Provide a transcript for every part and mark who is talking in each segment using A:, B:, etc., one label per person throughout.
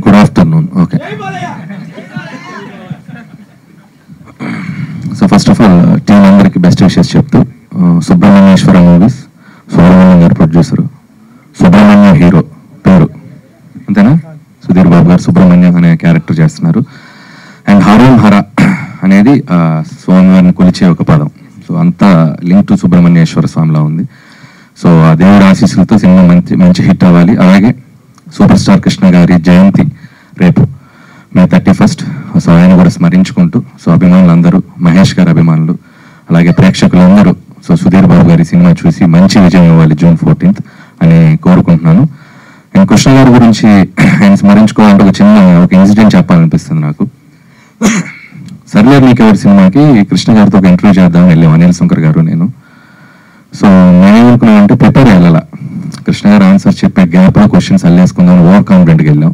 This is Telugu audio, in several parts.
A: Good afternoon. Okay, so first of all team అందరికి బెస్ట్ విషెస్ చెప్తూ, సుబ్రహ్మణ్యేశ్వర మూవీస్, సుబ్రహ్మణ్యం గారు ప్రొడ్యూసరు, సుబ్రహ్మణ్యం హీరో పేరు అంతేనా, సుధీర్ బాబు గారు సుబ్రహ్మణ్యం అనే క్యారెక్టర్ చేస్తున్నారు. అండ్ హరోం హర అనేది స్వామివారిని కొలిచే ఒక పదం. సో అంతా లింక్ టు సుబ్రహ్మణ్యేశ్వర స్వామిలా ఉంది. సో ఆ దేవుడి ఆశీస్సులతో సినిమా మంచి హిట్ అవ్వాలి. అలాగే సూపర్ స్టార్ కృష్ణ గారి జయంతి రేపు మే 31st. సో ఆయన కూడా స్మరించుకుంటూ, సో అభిమానులందరూ, మహేష్ గారి అభిమానులు, అలాగే ప్రేక్షకులందరూ సో సుధీర్ బాబు గారి సినిమా చూసి మంచి విజయం ఇవ్వాలి June 14th అని కోరుకుంటున్నాను. అండ్ కృష్ణ గారి గురించి ఆయన స్మరించుకోవాలంటే ఒక ఇన్సిడెంట్ చెప్పాలనిపిస్తుంది నాకు. సర్లేరు నీకెవరి సినిమాకి కృష్ణ గారితో ఒక ఇంటర్వ్యూ చేద్దామని వెళ్ళాం, అనిల్ శంకర్ గారు నేను. సో నేనేమనుకున్నామంటే ప్రిపేర్ అయ్యాల, కృష్ణ గారు ఆన్సర్ చెప్పే గ్యాప్లో క్వశ్చన్స్ అల్లేసుకుందాం, ఓవర్ కాన్ఫిడెంట్కి వెళ్ళాం.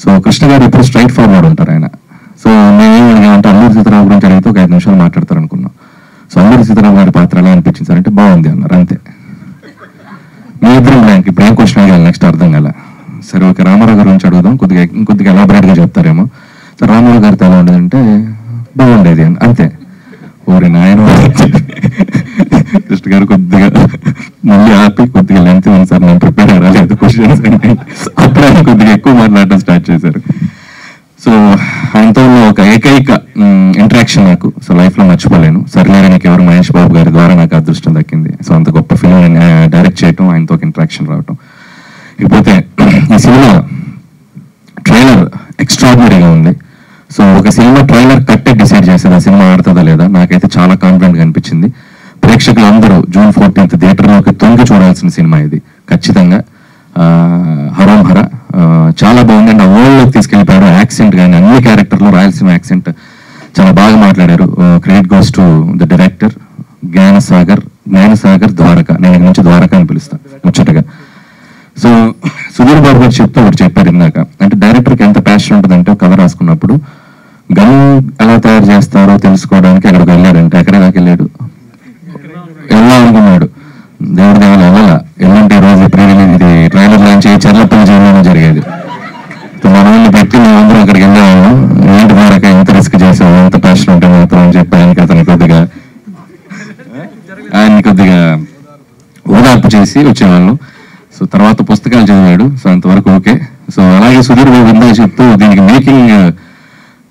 A: సో కృష్ణ గారు ఎప్పుడు స్ట్రైట్ ఫార్వర్డ్ ఉంటారు ఆయన. సో మేమేం అడిగామంటే అల్లూరి సీతారాం గురించి అడిగితే ఒక 5 నిమిషాలు మాట్లాడతారు అనుకున్నాం. సో అల్లూరి సీతారాం గారి పాత్ర ఎలా అనిపించింది సార్ అంటే బాగుంది అన్నారు, అంతే. మీ ఇద్దరం బ్యాంక్ ఇప్పుడు ఏం క్వశ్చన్ అడిగాలి నెక్స్ట్ అర్థం కదా. సరే ఓకే, రామారావు గారి గురించి అడుగుదాం, కొద్దిగా ఎలాబరేట్గా చెప్తారేమో. సో రామారావు గారితో ఎలా ఉండేదంటే బాగుండేది అని, అంతే. ఓరే నాయన, కృష్ణ గారు కొద్దిగా మళ్ళీ ఆపి కొద్దిగా లెంత్ ఉంది సార్, నేను ప్రిపేర్ అవ్వలేదు క్వశ్చన్స్ అని అప్పుడు ఆయన కొద్దిగా ఎక్కువ మాట్లాడటం స్టార్ట్ చేశారు. సో ఆయనతో ఒక ఏకైక ఇంటరాక్షన్ నాకు సో లైఫ్లో మర్చిపోలేను. సర్లేరనికి ఎవరు మహేష్ బాబు గారి ద్వారా నాకు అదృష్టం దక్కింది. సో అంత గొప్ప ఫిల్మ్ డైరెక్ట్ చేయటం, ఆయనతో ఒక ఇంటరాక్షన్ రావటం. ఇకపోతే ఈ సినిమా ట్రైలర్ ఎక్స్ట్రాడినరీగా ఉంది. సో ఒక సినిమా ట్రైలర్ కట్టే డిసైడ్ చేసేది ఆ సినిమా ఆడుతుందా లేదా. నాకైతే చాలా కాన్ఫిడెంట్గా అనిపించింది. ప్రేక్షకులు అందరూ June 14th థియేటర్లోకి తొంగి చూడాల్సిన సినిమా ఇది ఖచ్చితంగా. హరోం హర చాలా బాగుంది. అండ్ ఆ వరల్డ్లోకి తీసుకెళ్ళిపోయారు. యాక్సెంట్ కానీ అన్ని క్యారెక్టర్లో రాయలసీమ యాక్సెంట్ చాలా బాగా మాట్లాడారు. Credit goes to the director Gnanasagar Dwaraka. నేను ఇక్కడ నుంచి ద్వారక అని పిలుస్తాను ముచ్చటగా. సో సుధీర్ బాబు గారు చెప్తూ ఒకటి చెప్పారు ఇందాక, అంటే డైరెక్టర్కి ఎంత ప్యాషన్ ఉంటుందంటే కథ రాసుకున్నప్పుడు గన్ ఎలా తయారు చేస్తారో తెలుసుకోవడానికి అక్కడికి వెళ్ళాడంటే, ఎక్కడే దాకా వెళ్ళాడు, అనుకున్నాడు. దేవుడి దేవుడు ఎల్లంటే రోజు ఇది ట్రైలర్ లాంచ్ చర్లపల్లి జైల్లోనే జరిగేది. మన వాళ్ళని పెట్టి మేమందరం అక్కడికి వెళ్ళేవాళ్ళం. ఏంటి ద్వారక ఎంత రిస్క్ చేసాము, ఎంత ప్యాషన్ ఉంటే మాత్రం అని చెప్పి ఆయనకి కొద్దిగా ఓదార్పు చేసి వచ్చేవాళ్ళం. సో తర్వాత పుస్తకాలు చదివాడు. సో అంతవరకు ఓకే. సో అలాగే సుధీర్ బాబు ఇందా చెప్తూ దీనికి మేకింగ్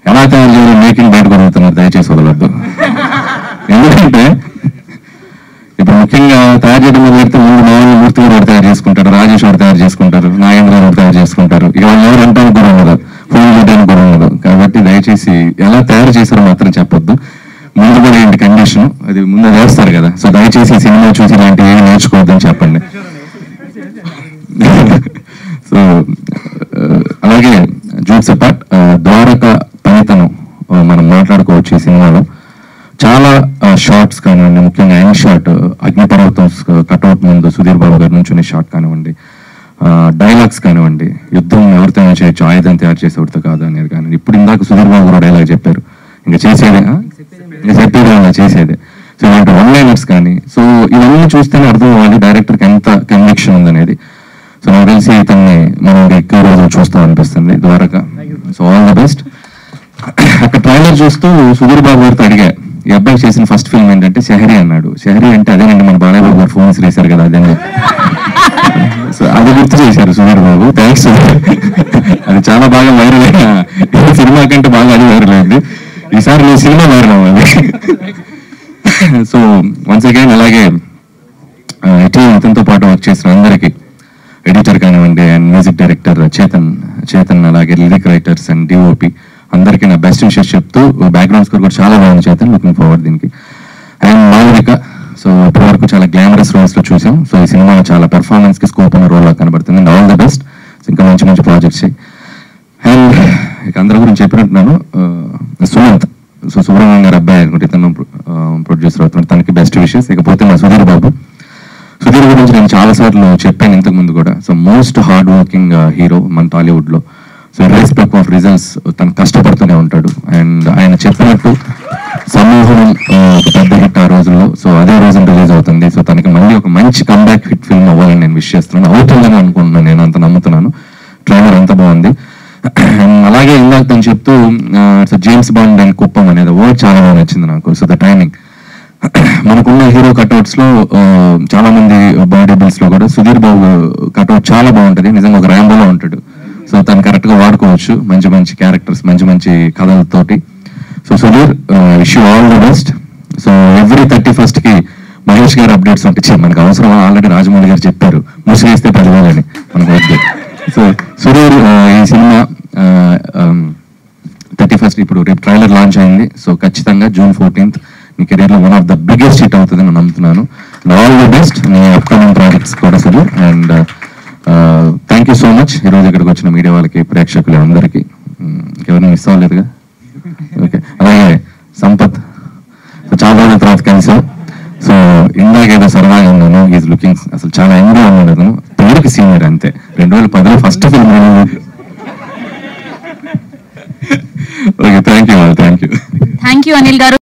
A: ఎలా తయారు చేయాలో మేకింగ్ బయట కొడుతున్నారు, దయచేసి వదలొద్దు. ఎందుకంటే ఇప్పుడు ముఖ్యంగా తయారు చేయడం మీద పెడితే ముందు మామూలు మూర్తి గారు తయారు చేసుకుంటారు, రాజేష్ గారు తయారు చేసుకుంటారు, నాగేంద్ర గారు తయారు చేసుకుంటారు. ఇక వాళ్ళు ఎవరు అంటానికి కూడా ఉండదు, ఫోన్ చేయడానికి కూడా ఉండదు. కాబట్టి దయచేసి ఎలా తయారు చేశారో మాత్రం చెప్పొద్దు. ముందు కూడా ఏంటి కండిషన్, అది ముందు చేస్తారు కదా. సో దయచేసి సినిమా చూసి ఇలాంటివి ఏమి నేర్చుకోవద్దని చెప్పండి. సో అలాగే జోక్స్ అపార్ట్, ద్వారక పనితనం మనం మాట్లాడుకోవచ్చు. ఈ సినిమాలో చాలా షార్ట్స్ కానివ్వండి, ముఖ్యంగా ఎండ్ షాట్ అగ్నిపర్వతం కట్అవుట్ ముందు సుధీర్ బాబు గారి నుంచి షాట్ కానివ్వండి, డైలాగ్స్ కానివ్వండి, యుద్ధం ఎవరితో చేయొచ్చు, ఆయుధం తయారు చేసేవాడితో కాదు అనేది కానీ. ఇప్పుడు ఇందాక సుధీర్ బాబు గారు డైలాగ్ చెప్పారు, ఇంకా చేసేదే చేసేదే. సో ఇలాంటి వన్ లైనర్స్ కానీ, సో ఇవన్నీ చూస్తేనే అర్థం అవ్వాలి డైరెక్టర్కి ఎంత కన్విక్షన్ ఉందనేది. సో నాకు తెలిసి ఇతన్ని మనం ఎక్కువ రోజులు చూస్తాం అనిపిస్తుంది Dwaraka. So all the best. అక్కడ ట్రైలర్ చూస్తూ సుధీర్ బాబు గారితో అడిగా, ఈ అబ్బాయి చేసిన ఫస్ట్ ఫిల్మ్ ఏంటంటే షహరీ అన్నాడు. షహరీ అంటే అదేనండి మన బాలయ్య బాబు గారు ఫోన్స్ వేశారు కదా, అదే. సో అది గుర్తు చేశారు సుధీర్ బాబు, థ్యాంక్స్. అది చాలా బాగా వైరల్ అయిన సినిమా కంటే బాగా అది వైరల్ అయింది. ఈసారి నేను సినిమా వైరల్ అవ్వాలి. సో వన్స్ అగైన్ అలాగే ఇతనితో పాటు వర్క్ చేసిన అందరికీ, ఎడిటర్ కానివ్వండి అండ్ మ్యూజిక్ డైరెక్టర్ చేతన్ అలాగే లిరిక్ రైటర్స్ అండ్ డిఓపి అందరికీ నా బెస్ట్ విషెస్ చెప్తూ, బ్యాక్గ్రౌండ్ స్కోర్ కూడా చాలా బాగుంది చేతన్, లుకింగ్ ఫార్వర్డ్ దీనికి. అండ్ మాలవిక, సో ఇప్పటి వరకు చాలా గ్లామరస్ రోల్స్లో చూసాం. సో ఈ సినిమా చాలా పెర్ఫార్మెన్స్కి స్కోప్ ఉన్న రోల్లో కనబడుతుంది. And all the best. ఇంకా మంచి మంచి ప్రాజెక్ట్స్. అండ్ ఇక అందరి గురించి చెప్పినట్టున్నాను. సుమంత్, సో సుబ్రహ్మణ్యం గారు అబ్బాయి అనుకుంటే ఇతను ప్రొడ్యూసర్ అవుతున్నాడు, తనకి బెస్ట్ విషెస్. ఇకపోతే మా సుధీర్ గురించి నేను చాలాసార్లు చెప్పాను ఇంతకుముందు కూడా. So most hard working hero మన టాలీవుడ్లో. సో రెస్పెక్ట్ ఆఫ్ రిజల్ట్స్ తను కష్టపడుతూనే ఉంటాడు. అండ్ ఆయన చెప్పినట్టు సమూహం ఒక పెద్ద హిట్ ఆ రోజుల్లో, సో అదే రోజున రిలీజ్ అవుతుంది. సో తనకి మళ్ళీ ఒక మంచి కంబ్యాక్ హిట్ ఫిల్మ్ అవ్వాలని నేను విష్ చేస్తున్నాను. అవుతుందని అనుకుంటున్నాను, నేను అంత నమ్ముతున్నాను. ట్రైలర్ అంత బాగుంది. అలాగే ఇందాక తను చెప్తూ జేమ్స్ బాండ్ అండ్ కుప్పం అనేది వర్డ్ చాలా బాగా నచ్చింది నాకు. సో ద టైమింగ్ మనకున్న హీరో కట్అవుట్స్ లో చాలా మంది బాడీ బిల్డ్స్ లో కూడా సుధీర్ బాబు కట్అవుట్ చాలా బాగుంటది. నిజంగా ఒక ర్యాంబోలో ఉంటాడు. సో తను కరెక్ట్ గా వాడుకోవచ్చు మంచి మంచి క్యారెక్టర్స్, మంచి మంచి కథలతోటి. So Sudheer, wish you all the best. So every 31st కి మహేష్ గారు అప్డేట్స్ ఉంటే మనకు అవసరం. ఆల్రెడీ రాజమౌళి గారు చెప్పారు, ముసిగేస్తే 10,000 అని మనకు వద్దు. సో సుధీర్, ఈ సినిమా 31st ఇప్పుడు రేపు ట్రైలర్ లాంచ్ అయింది. సో ఖచ్చితంగా June 14th నీ కెరీర్ లో one of the biggest hit అవుతుంది నేను నమ్ముతున్నాను. ఆల్ ది బెస్ట్ నీ అప్కమింగ్ ప్రాజెక్ట్స్ కూడా Sudheer. And thank you so much ఈరోజు ఇక్కడికి వచ్చిన మీడియా వాళ్ళకి, ప్రేక్షకులు అందరికీ. ఎవరిని మిస్ అవ్వలేదుగా? ఓకే. అలాగే సంపత్, చాలా రోజుల తర్వాత కలిసాం. సో ఇందాక ఏదో సరదాగా ఉన్నాను, ఈజ్ లుకింగ్ అసలు చాలా ఎంగా ఉన్నాడు. అతను పేరుకి సీనియర్ అంతే. 2010లో first film. Okay, thank you.
B: Thank you Anil గారు.